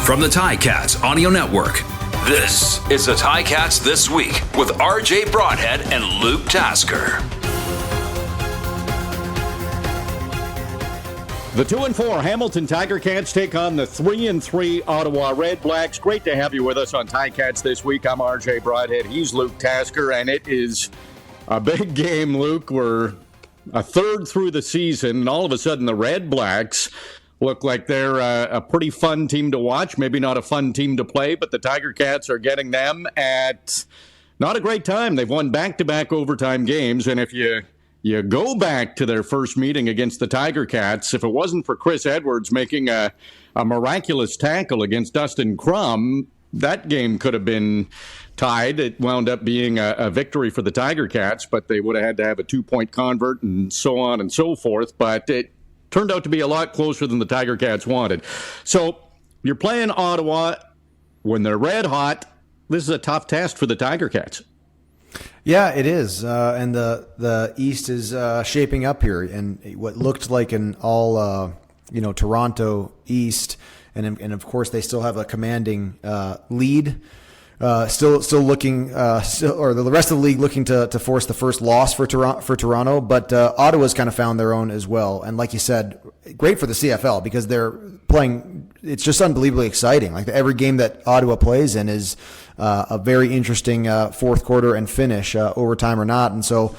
From the Ticats Audio Network, this is the Ticats This Week with RJ Broadhead and Luke Tasker. The 2-4 Hamilton Tiger Cats take on the 3-3 Ottawa Redblacks. Great to have you with us on Ticats This Week. I'm RJ Broadhead. He's Luke Tasker, and it is a big game, Luke. We're a third through the season, and all of a sudden the Redblacks look like they're a pretty fun team to watch. Maybe not a fun team to play, but the Tiger Cats are getting them at not a great time. They've won back-to-back overtime games, and if you go back to their first meeting against the Tiger Cats, if it wasn't for Chris Edwards making a miraculous tackle against Dustin Crum, that game could have been tied. It wound up being a victory for the Tiger Cats, but they would have had to have a 2-point convert and so on and so forth. But it turned out to be a lot closer than the Tiger Cats wanted. So you're playing Ottawa when they're red hot. This is a tough test for the Tiger Cats. Yeah, it is. And the East is shaping up here. And what looked like an all, Toronto East. And of course, they still have a commanding lead. Still looking, or the rest of the league looking to force the first loss for Toronto, but Ottawa's kind of found their own as well. And like you said, great for the CFL because they're playing. It's just unbelievably exciting. Like every game that Ottawa plays in is a very interesting fourth quarter and finish, overtime or not. And so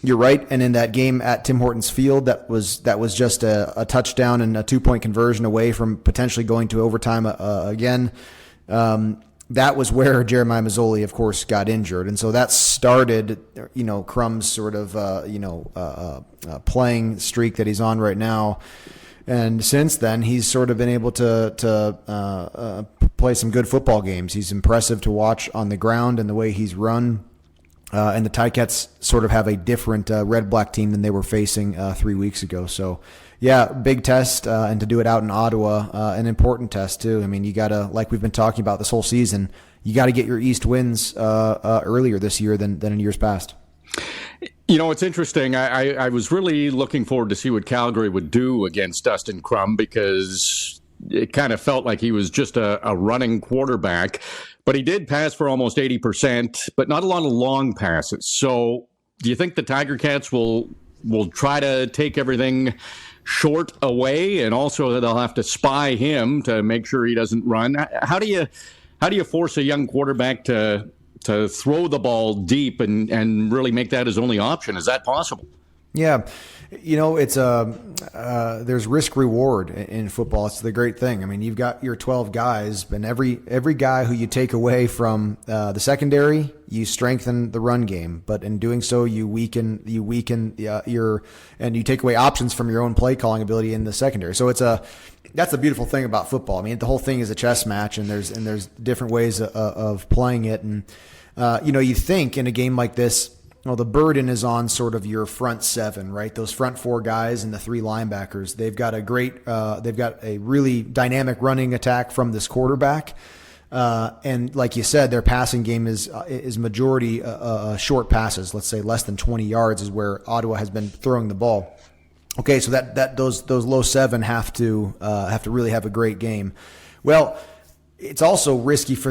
you're right. And in that game at Tim Hortons Field, that was just a touchdown and a 2-point conversion away from potentially going to overtime again. That was where Jeremiah Mazzoli, of course, got injured. And so that started, Crum's sort of, playing streak that he's on right now. And since then, he's sort of been able to play some good football games. He's impressive to watch on the ground and the way he's run. And the Ticats sort of have a different red-black team than they were facing 3 weeks ago. So, yeah, big test, and to do it out in Ottawa, an important test too. I mean, you got to, like we've been talking about this whole season, you got to get your East wins earlier this year than in years past. It's interesting. I was really looking forward to see what Calgary would do against Dustin Crum because it kind of felt like he was just a running quarterback. But he did pass for almost 80%, but not a lot of long passes. So do you think the Tiger Cats will try to take everything short away, and also they'll have to spy him to make sure he doesn't run? How do you force a young quarterback to throw the ball deep and really make that his only option? Is that possible? Yeah. It's there's risk reward in football. It's the great thing. I mean, you've got your 12 guys, and every guy who you take away from the secondary, you strengthen the run game. But in doing so, you weaken and you take away options from your own play calling ability in the secondary. So that's the beautiful thing about football. I mean, the whole thing is a chess match, and there's different ways of playing it. And you think in a game like this, the burden is on sort of your front seven, right? Those front four guys and the three linebackers. They've got a really dynamic running attack from this quarterback. And like you said, their passing game is majority short passes. Let's say less than 20 yards is where Ottawa has been throwing the ball. Okay, so those low seven have to really have a great game. Well, it's also risky for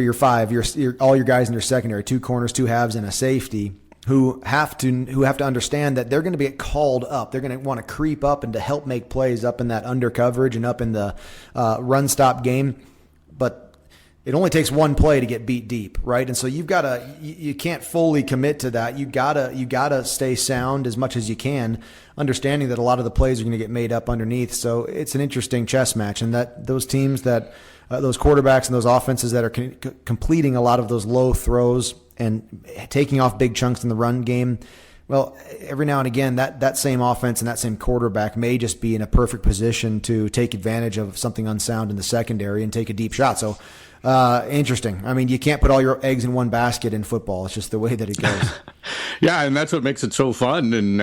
your five, all your guys in your secondary, 2 corners, 2 halves, and a safety who have to understand that they're going to be called up. They're going to want to creep up and to help make plays up in that under coverage and up in the run stop game. But it only takes one play to get beat deep, right? And so you can't fully commit to that. You gotta stay sound as much as you can, understanding that a lot of the plays are going to get made up underneath. So it's an interesting chess match, and that those teams that those quarterbacks and those offenses that are completing a lot of those low throws and taking off big chunks in the run game, well, every now and again, that same offense and that same quarterback may just be in a perfect position to take advantage of something unsound in the secondary and take a deep shot. So interesting. I mean, you can't put all your eggs in one basket in football. It's just the way that it goes. Yeah, and that's what makes it so fun. And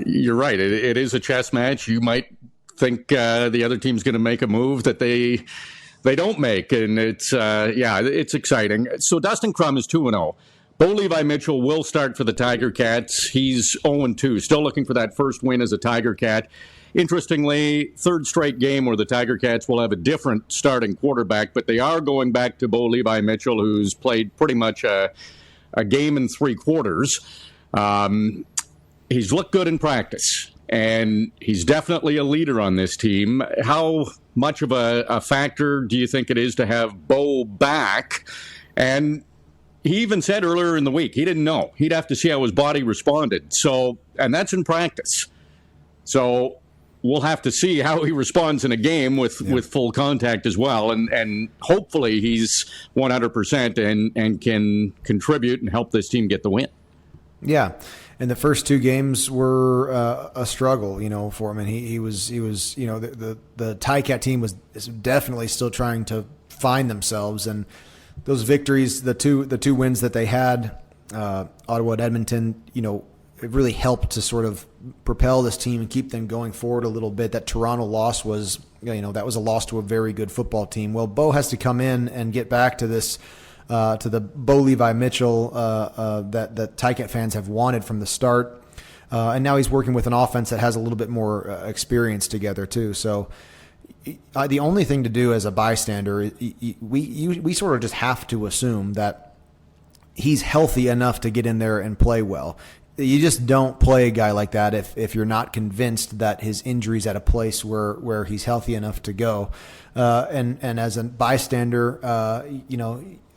you're right. It is a chess match. You might think the other team's going to make a move that they don't make, and it's exciting. So Dustin Crum is 2-0, Bo Levi Mitchell will start for the Tiger Cats. He's 0-2, still looking for that first win as a Tiger Cat. Interestingly, third straight game where the Tiger Cats will have a different starting quarterback, but they are going back to Bo Levi Mitchell, who's played pretty much a game in 3 quarters. He's looked good in practice, and he's definitely a leader on this team. How much of a factor do you think it is to have Bo back? And he even said earlier in the week he didn't know. He'd have to see how his body responded. And that's in practice. So we'll have to see how he responds in a game with full contact as well. And hopefully he's 100% and can contribute and help this team get the win. Yeah. And the first 2 games were a struggle, for him. And he was, the Ticat team was definitely still trying to find themselves. And those victories, the two wins that they had, Ottawa and Edmonton, it really helped to sort of propel this team and keep them going forward a little bit. That Toronto loss was, that was a loss to a very good football team. Well, Bo has to come in and get back to this, to the Bo Levi Mitchell that Ticat fans have wanted from the start. And now he's working with an offense that has a little bit more experience together too. So the only thing to do as a bystander, we sort of just have to assume that he's healthy enough to get in there and play well. You just don't play a guy like that if you're not convinced that his injury's at a place where he's healthy enough to go. And as a bystander,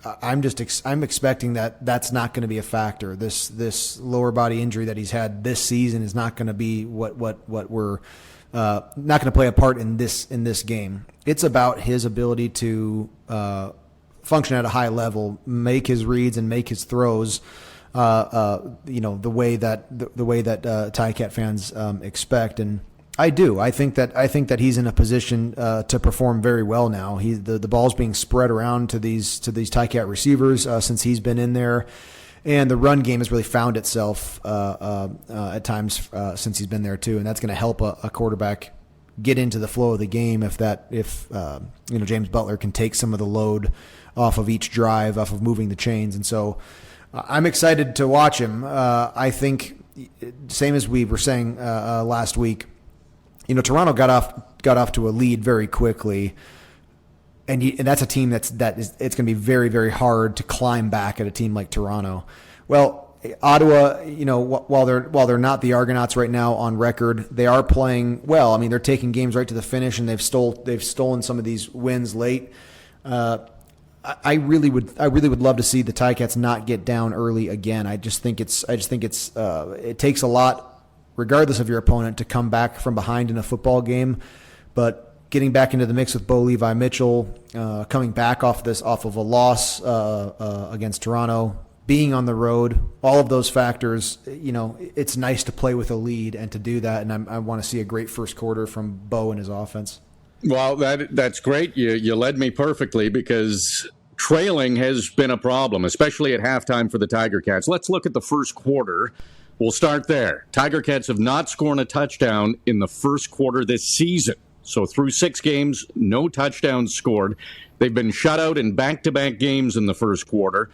I'm expecting that that's not going to be a factor. This lower body injury that he's had this season is not going to be what we're not going to play a part in this game. It's about his ability to function at a high level, make his reads and make his throws. The way that Ticat fans expect, and I do. I think that he's in a position to perform very well now. The ball's being spread around to these Ticat receivers since he's been in there, and the run game has really found itself at times since he's been there too, and that's going to help a quarterback get into the flow of the game if James Butler can take some of the load off of each drive, off of moving the chains, and so. I'm excited to watch him. I think, same as we were saying last week, Toronto got off to a lead very quickly, and that's a team it's going to be very, very hard to climb back at a team like Toronto. Well, Ottawa, while they're not the Argonauts right now on record, they are playing well. I mean, they're taking games right to the finish, and they've stolen some of these wins late. I really would love to see the Ticats not get down early again. I just think it takes a lot, regardless of your opponent, to come back from behind in a football game. But getting back into the mix with Bo Levi Mitchell, coming back off of a loss against Toronto, being on the road, all of those factors, it's nice to play with a lead and to do that. And I want to see a great first quarter from Bo and his offense. Well, that's great. You led me perfectly because trailing has been a problem, especially at halftime for the Tiger Cats. Let's look at the first quarter. We'll start there. Tiger Cats have not scored a touchdown in the first quarter this season. So through 6 games, no touchdowns scored. They've been shut out in back-to-back games in the first quarter.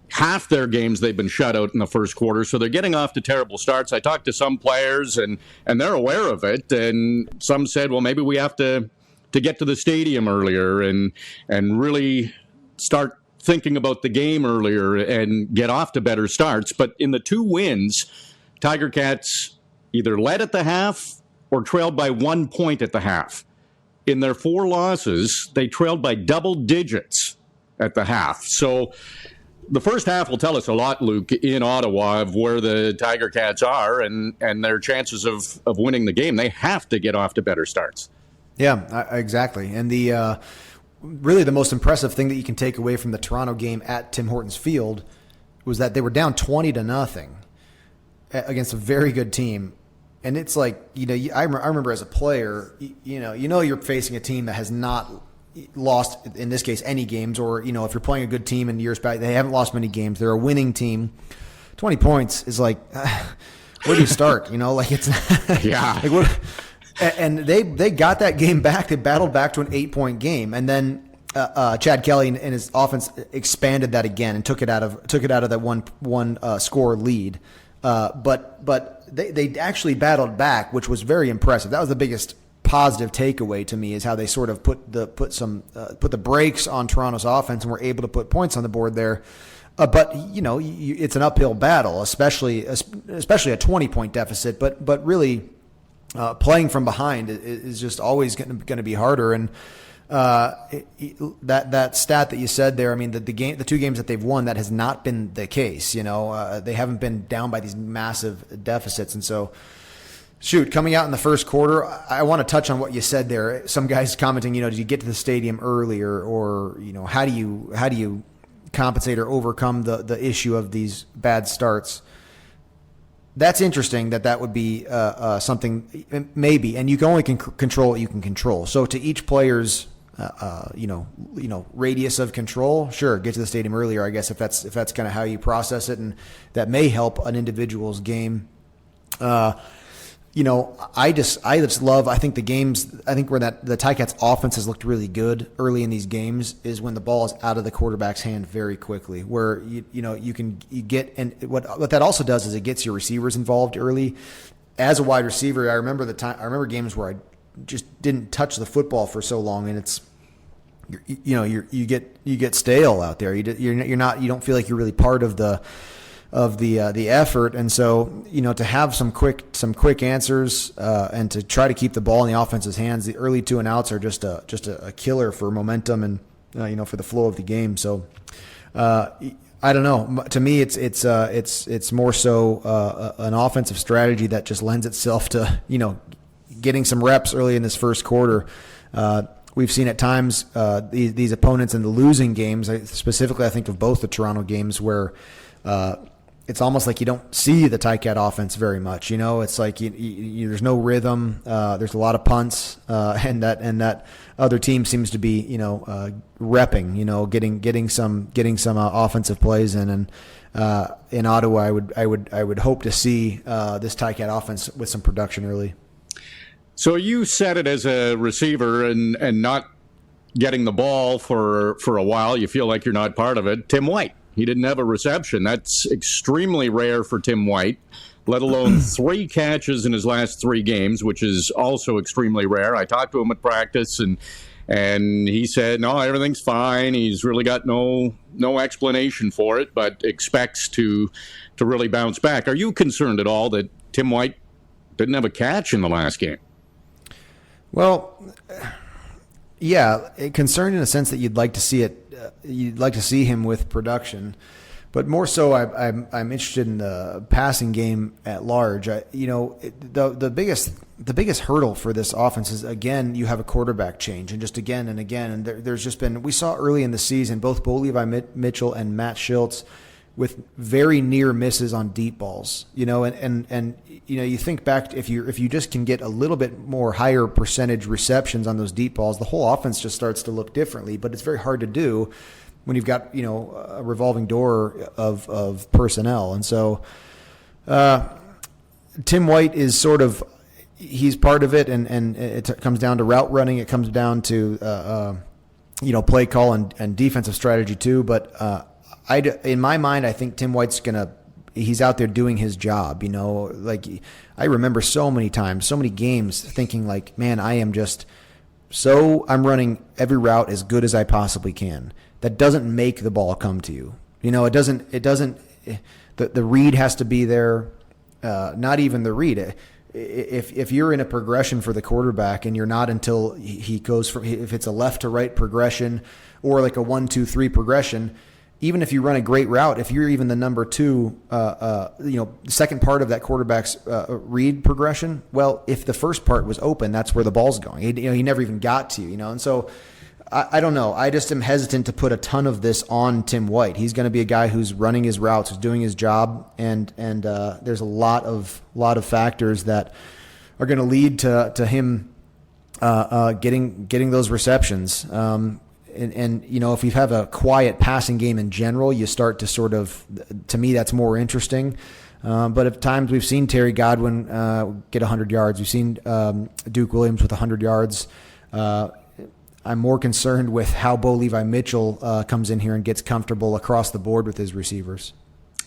Half their games they've been shut out in the first quarter, so they're getting off to terrible starts. I talked to some players, and they're aware of it, and some said, well, maybe we have to get to the stadium earlier and really start thinking about the game earlier and get off to better starts. But in the 2 wins, Tiger Cats either led at the half or trailed by 1 point at the half. In their 4 losses, they trailed by double digits at the half. So the first half will tell us a lot, Luke, in Ottawa of where the Tiger Cats are and their chances of winning the game. They have to get off to better starts. Yeah, exactly. And really the most impressive thing that you can take away from the Toronto game at Tim Hortons Field was that they were down 20-0 against a very good team. And it's like, I remember as a player, you're facing a team that has not lost, in this case, any games, or, if you're playing a good team in years back, they haven't lost many games. They're a winning team. 20 points is like, where do you start? It's yeah. And they got that game back. They battled back to an 8-point game. And then Chad Kelly and his offense expanded that again and took it out of that one score lead. But they actually battled back, which was very impressive. That was the biggest positive takeaway to me, is how they sort of put the brakes on Toronto's offense and were able to put points on the board there. But it's an uphill battle, especially a 20-point deficit. But really, playing from behind is just always going to be harder. And that stat that you said there, I mean, the 2 games that they've won, that has not been the case. They haven't been down by these massive deficits, and so. Coming out in the first quarter, I want to touch on what you said there. Some guys commenting, did you get to the stadium earlier, or how do you compensate or overcome the issue of these bad starts? That's interesting. That would be something maybe, and you can only control what you can control. So to each player's radius of control, sure, get to the stadium earlier. I guess if that's kind of how you process it, and that may help an individual's game. I just love, I think where the Ticats offense has looked really good early in these games is when the ball is out of the quarterback's hand very quickly, where you get, and what that also does is it gets your receivers involved early. As a wide receiver, I remember games where I just didn't touch the football for so long, and it's you get stale out there. You don't feel like you're really part of the effort, and so to have some quick answers and to try to keep the ball in the offense's hands. The early 2 and outs are just a killer for momentum and for the flow of the game. So I don't know. To me, it's more so an offensive strategy that just lends itself to getting some reps early in this first quarter. We've seen at times these opponents in the losing games. Specifically, I think of both the Toronto games where. It's almost like you don't see the Ticat offense very much. It's like there's no rhythm. There's a lot of punts, and that other team seems to be repping. Getting some offensive plays in. And in Ottawa, I would hope to see this Ticat offense with some production early. So you said it as a receiver and not getting the ball for a while. You feel like you're not part of it. Tim White. He didn't have a reception. That's extremely rare for Tim White, let alone 3 catches in his last 3 games, which is also extremely rare. I talked to him at practice, and he said, no, everything's fine. He's really got no explanation for it, but expects to really bounce back. Are you concerned at all that Tim White didn't have a catch in the last game? Well, yeah, concerned in the sense that you'd like to see it. You'd like to see him with production, but more so, I'm interested in the passing game at large. The biggest hurdle for this offense is, again, you have a quarterback change, and just again and again, and there's just been, we saw early in the season both Bo Levi Mitchell and Matt Schultz with very near misses on deep balls. And you think back, if you just can get a little bit more higher percentage receptions on those deep balls, the whole offense just starts to look differently. But it's very hard to do when you've got a revolving door of personnel. And so Tim White is sort of, he's part of it, and it comes down to route running. It comes down to play call and defensive strategy too. But in my mind, I think Tim White's he's out there doing his job. Like I remember so many times, so many games thinking like, man, I'm running every route as good as I possibly can. That doesn't make the ball come to you. It doesn't, the read has to be there. Not even the read. If you're in a progression for the quarterback and you're not until he goes from, if it's a left to right progression or like a 1-2-3 progression, even if you run a great route, if you're even the number 2, second part of that quarterback's read progression, well, if the first part was open, that's where the ball's going. He never even got to you, and so I don't know. I just am hesitant to put a ton of this on Tim White. He's going to be a guy who's running his routes, who's doing his job, and there's a lot of factors that are going to lead to him getting those receptions. And if you have a quiet passing game in general, you start to sort of, to me, that's more interesting. But at times we've seen Terry Godwin get 100 yards. We've seen Duke Williams with 100 yards. I'm more concerned with how Bo Levi Mitchell comes in here and gets comfortable across the board with his receivers.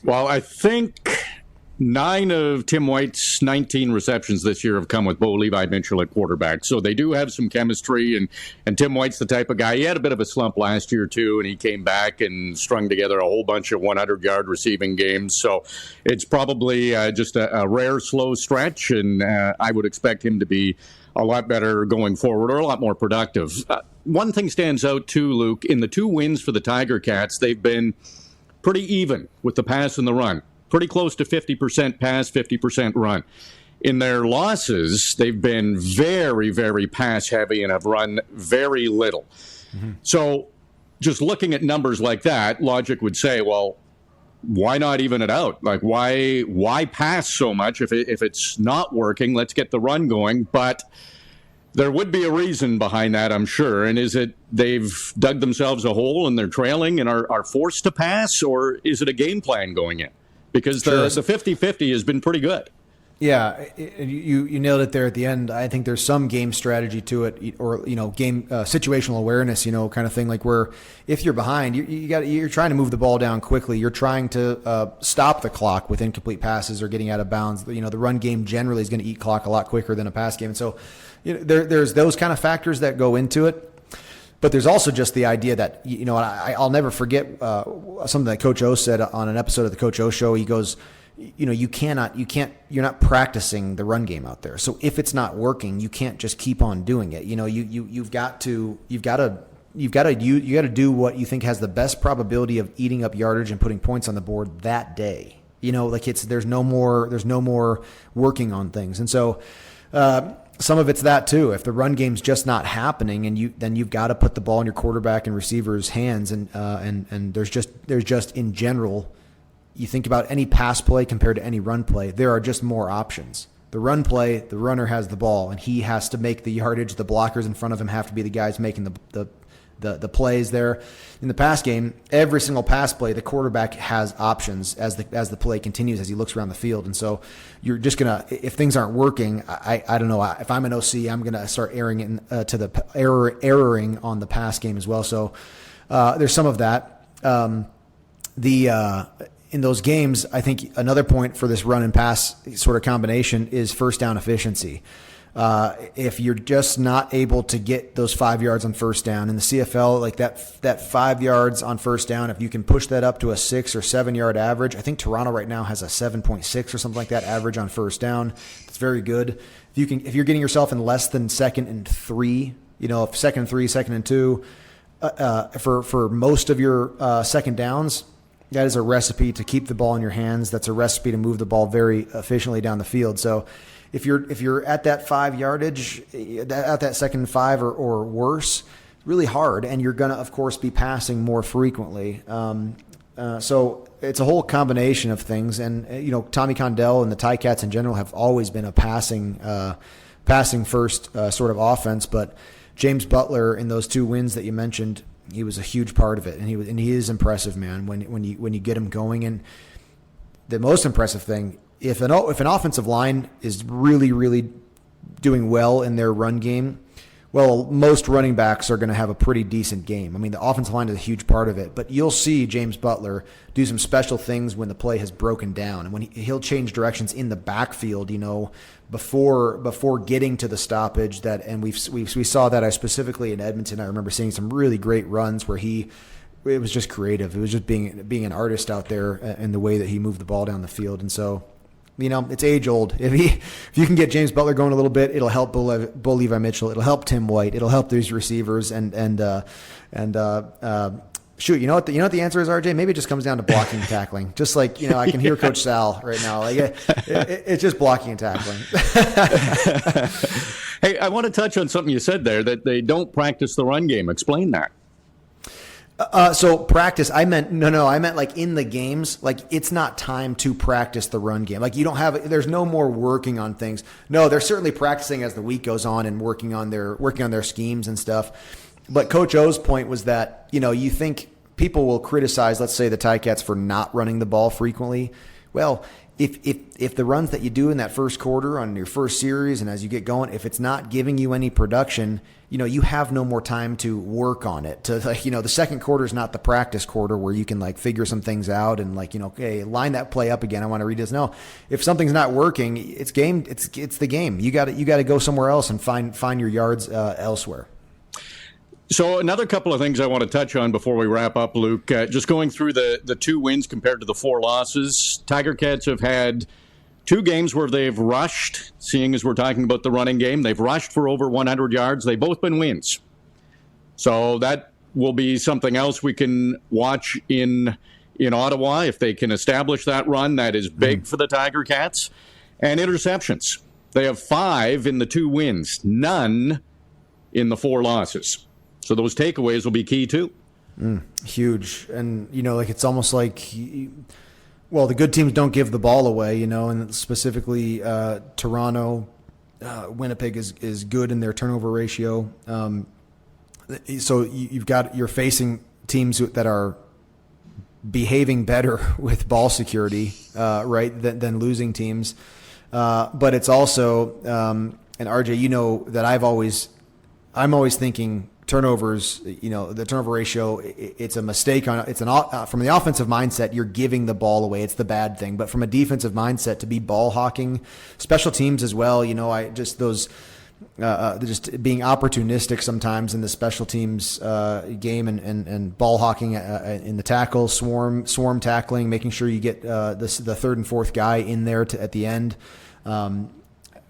Well, I think 9 of Tim White's 19 receptions this year have come with Bo Levi Mitchell at quarterback. So they do have some chemistry, and Tim White's the type of guy. He had a bit of a slump last year, too, and he came back and strung together a whole bunch of 100-yard receiving games. So it's probably just a rare, slow stretch, and I would expect him to be a lot better going forward, or a lot more productive. One thing stands out, too, Luke. In the 2 wins for the Tiger Cats, they've been pretty even with the pass and the run. Pretty close to 50% pass, 50% run. In their losses, they've been very, very pass-heavy and have run very little. Mm-hmm. So just looking at numbers like that, logic would say, well, why not even it out? Like, why pass so much if it's not working? Let's get the run going. But there would be a reason behind that, I'm sure. And is it they've dug themselves a hole and they're trailing and are forced to pass? Or is it a game plan going in? Because the 50-50 has been pretty good. Yeah, you nailed it there at the end. I think there's some game strategy to it, or game situational awareness, kind of thing. Like where if you're behind, you're trying to move the ball down quickly. You're trying to stop the clock with incomplete passes or getting out of bounds. The run game generally is going to eat clock a lot quicker than a pass game, and so there's those kind of factors that go into it. But there's also just the idea that, I'll never forget something that Coach O said on an episode of the Coach O show. He goes, you're not practicing the run game out there. So if it's not working, you can't just keep on doing it. You've got to do what you think has the best probability of eating up yardage and putting points on the board that day. There's no more working on things. And so, some of it's that too. If the run game's just not happening, then you've got to put the ball in your quarterback and receivers' hands. And there's just in general, you think about any pass play compared to any run play, there are just more options. The run play, the runner has the ball and he has to make the yardage. The blockers in front of him have to be the guys making the plays there. In the pass game, every single pass play, the quarterback has options as the play continues, as he looks around the field. And so you're just gonna, if things aren't working, I don't know. If I'm an OC, I'm gonna start erroring on the pass game as well. So there's some of that. In those games, I think another point for this run and pass sort of combination is first down efficiency. If you're just not able to get those 5 yards on first down in the CFL, like that 5 yards on first down, if you can push that up to a 6 or 7 yard average, I think Toronto right now has a 7.6 or something like that average on first down. It's very good. If you're getting yourself in less than 2nd and 3, if 2nd and 3, 2nd and 2, for most of your second downs, that is a recipe to keep the ball in your hands. That's a recipe to move the ball very efficiently down the field. So if you're at that 5 yardage, at that 2nd and 5 or worse, it's really hard. And you're going to, of course, be passing more frequently. So it's a whole combination of things. And, Tommy Condell and the Ticats in general have always been a passing first sort of offense. But James Butler in those 2 wins that you mentioned, he was a huge part of it, and he is impressive, man. When you get him going, and the most impressive thing, if an offensive line is really, really doing well in their run game, well, most running backs are going to have a pretty decent game. I mean, the offensive line is a huge part of it, but you'll see James Butler do some special things when the play has broken down, and when he'll change directions in the backfield, before getting to the stoppage. And we saw that specifically in Edmonton. I remember seeing some really great runs where it was just creative. It was just being an artist out there in the way that he moved the ball down the field. And so, it's age old. If you can get James Butler going a little bit, it'll help Bo Levi Mitchell. It'll help Tim White. It'll help these receivers. Shoot, you know what the answer is, RJ? Maybe it just comes down to blocking and tackling. Just like, I can hear Coach Sal right now. Like it's just blocking and tackling. Hey, I want to touch on something you said there, that they don't practice the run game. Explain that. So practice, I meant like in the games, like it's not time to practice the run game. Like there's no more working on things. No, they're certainly practicing as the week goes on and working on their schemes and stuff. But Coach O's point was that, you think people will criticize, let's say, the Ticats for not running the ball frequently. Well, if the runs that you do in that first quarter on your first series and as you get going, if it's not giving you any production, you have no more time to work on it. The second quarter is not the practice quarter where you can figure some things out and okay, line that play up again. I want to read this. No, if something's not working, it's game. It's the game. You got to go somewhere else and find your yards elsewhere. So another couple of things I want to touch on before we wrap up, Luke. Just going through the 2 wins compared to the 4 losses. Tiger Cats have had 2 games where they've rushed, seeing as we're talking about the running game. They've rushed for over 100 yards. They've both been wins. So that will be something else we can watch in Ottawa. If they can establish that run, that is big for the Tiger Cats. And interceptions. They have 5 in the 2 wins, none in the 4 losses. So those takeaways will be key too. Huge. And, it's almost like, the good teams don't give the ball away, and specifically Toronto, Winnipeg is good in their turnover ratio. So you're facing teams that are behaving better with ball security, right, than losing teams. But it's also, and RJ, that I'm always thinking turnovers, the turnover ratio, it's a mistake from the offensive mindset, you're giving the ball away. It's the bad thing. But from a defensive mindset, to be ball hawking, special teams as well, just being opportunistic sometimes in the special teams game and ball hawking in the tackle, swarm tackling, making sure you get the third and fourth guy in there at the end.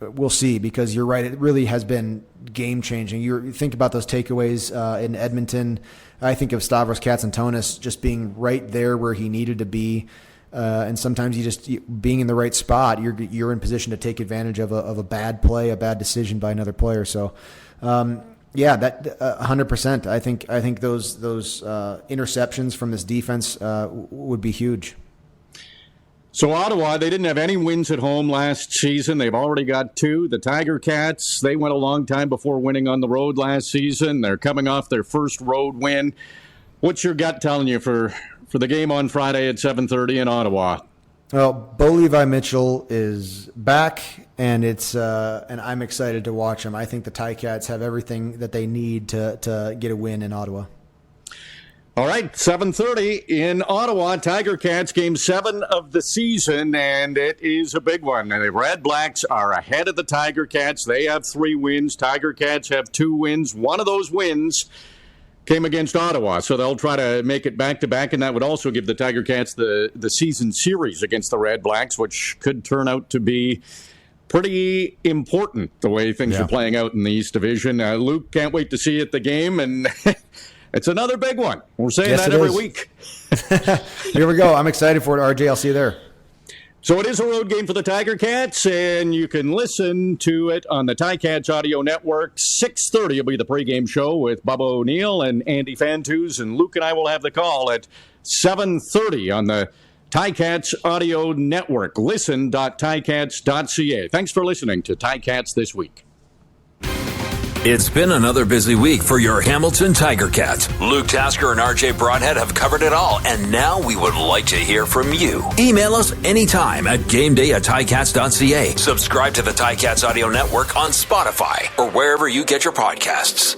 We'll see, because you're right. It really has been game changing. You think about those takeaways in Edmonton. I think of Stavros Katsantonis just being right there where he needed to be. And sometimes being in the right spot, you're in position to take advantage of a bad play, a bad decision by another player. So, that 100%. I think those interceptions from this defense would be huge. So Ottawa, they didn't have any wins at home last season. They've already got 2. The Tiger Cats, they went a long time before winning on the road last season. They're coming off their first road win. What's your gut telling you for the game on Friday at 7:30 in Ottawa? Well, Bo Levi Mitchell is back, and and I'm excited to watch him. I think the Ticats have everything that they need to get a win in Ottawa. All right, 7:30 in Ottawa, Tiger Cats, Game 7 of the season, and it is a big one. And the Redblacks are ahead of the Tiger Cats. They have 3 wins. Tiger Cats have 2 wins. One of those wins came against Ottawa, so they'll try to make it back-to-back, and that would also give the Tiger Cats the season series against the Redblacks, which could turn out to be pretty important, the way things are playing out in the East Division. Luke, can't wait to see you at the game, and it's another big one. We're saying that every week. Here we go. I'm excited for it, RJ. I'll see you there. So it is a road game for the Tiger Cats, and you can listen to it on the Ticats Audio Network. 6:30 will be the pregame show with Bubba O'Neill and Andy Fantus, and Luke and I will have the call at 7:30 on the Ticats Audio Network. Listen.ticats.ca. Thanks for listening to Ticats This Week. It's been another busy week for your Hamilton Tiger Cats. Luke Tasker and RJ Broadhead have covered it all, and now we would like to hear from you. Email us anytime at gameday@ticats.ca. Subscribe to the Ticats Audio Network on Spotify or wherever you get your podcasts.